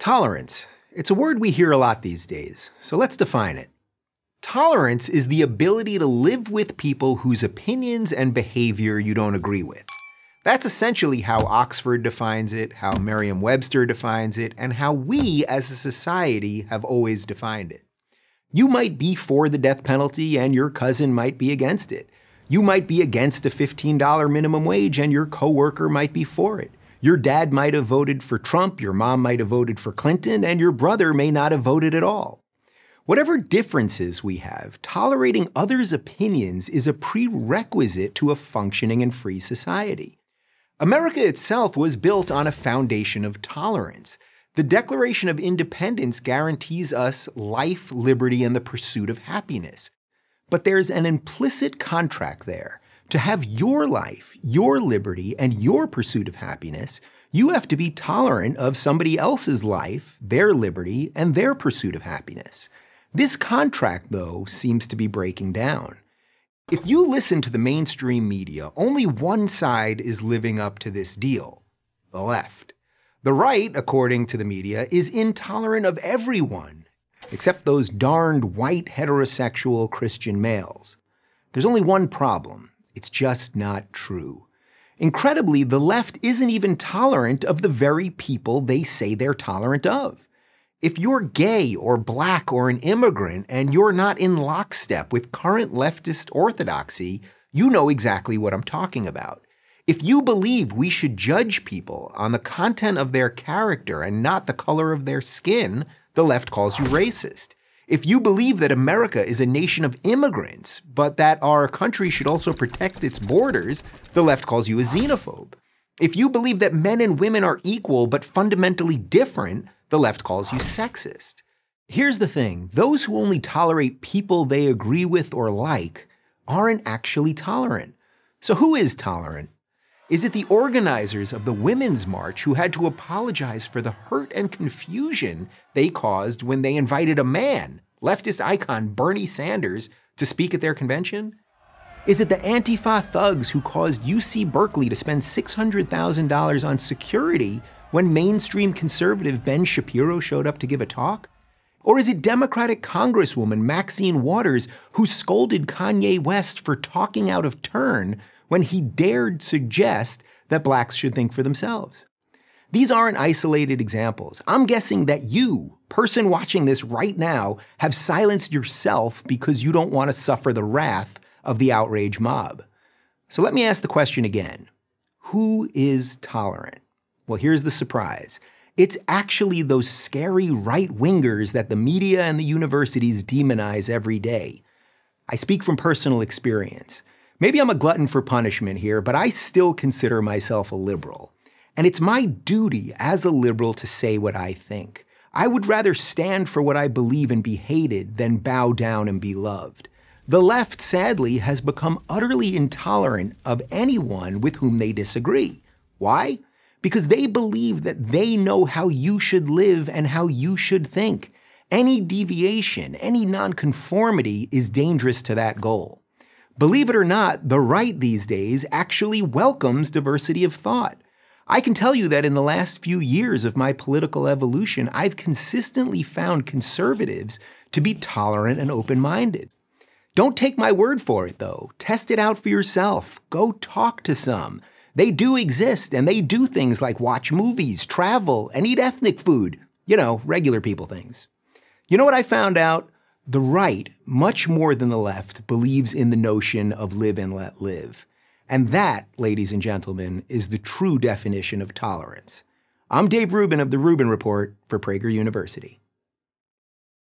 Tolerance. It's a word we hear a lot these days, so let's define it. Tolerance is the ability to live with people whose opinions and behavior you don't agree with. That's essentially how Oxford defines it, how Merriam-Webster defines it, and how we as a society have always defined it. You might be for the death penalty and your cousin might be against it. You might be against a $15 minimum wage and your coworker might be for it. Your dad might have voted for Trump, your mom might have voted for Clinton, and your brother may not have voted at all. Whatever differences we have, tolerating others' opinions is a prerequisite to a functioning and free society. America itself was built on a foundation of tolerance. The Declaration of Independence guarantees us life, liberty, and the pursuit of happiness. But there's an implicit contract there. To have your life, your liberty, and your pursuit of happiness, you have to be tolerant of somebody else's life, their liberty, and their pursuit of happiness. This contract, though, seems to be breaking down. If you listen to the mainstream media, only one side is living up to this deal: the left. The right, according to the media, is intolerant of everyone, except those darned white heterosexual Christian males. There's only one problem. It's just not true. Incredibly, the left isn't even tolerant of the very people they say they're tolerant of. If you're gay or black or an immigrant and you're not in lockstep with current leftist orthodoxy, you know exactly what I'm talking about. If you believe we should judge people on the content of their character and not the color of their skin, the left calls you racist. If you believe that America is a nation of immigrants, but that our country should also protect its borders, the left calls you a xenophobe. If you believe that men and women are equal but fundamentally different, the left calls you sexist. Here's the thing: those who only tolerate people they agree with or like aren't actually tolerant. So who is tolerant? Is it the organizers of the Women's March who had to apologize for the hurt and confusion they caused when they invited a man, leftist icon Bernie Sanders, to speak at their convention? Is it the Antifa thugs who caused UC Berkeley to spend $600,000 on security when mainstream conservative Ben Shapiro showed up to give a talk? Or is it Democratic Congresswoman Maxine Waters who scolded Kanye West for talking out of turn when he dared suggest that blacks should think for themselves? These aren't isolated examples. I'm guessing that you, person watching this right now, have silenced yourself because you don't want to suffer the wrath of the outrage mob. So let me ask the question again. Who is tolerant? Well, here's the surprise. It's actually those scary right-wingers that the media and the universities demonize every day. I speak from personal experience. Maybe I'm a glutton for punishment here, but I still consider myself a liberal. And it's my duty as a liberal to say what I think. I would rather stand for what I believe and be hated than bow down and be loved. The left, sadly, has become utterly intolerant of anyone with whom they disagree. Why? Because they believe that they know how you should live and how you should think. Any deviation, any nonconformity is dangerous to that goal. Believe it or not, the right these days actually welcomes diversity of thought. I can tell you that in the last few years of my political evolution, I've consistently found conservatives to be tolerant and open-minded. Don't take my word for it, though. Test it out for yourself. Go talk to some. They do exist, and they do things like watch movies, travel, and eat ethnic food. You know, regular people things. You know what I found out? The right, much more than the left, believes in the notion of live and let live. And that, ladies and gentlemen, is the true definition of tolerance. I'm Dave Rubin of The Rubin Report for Prager University.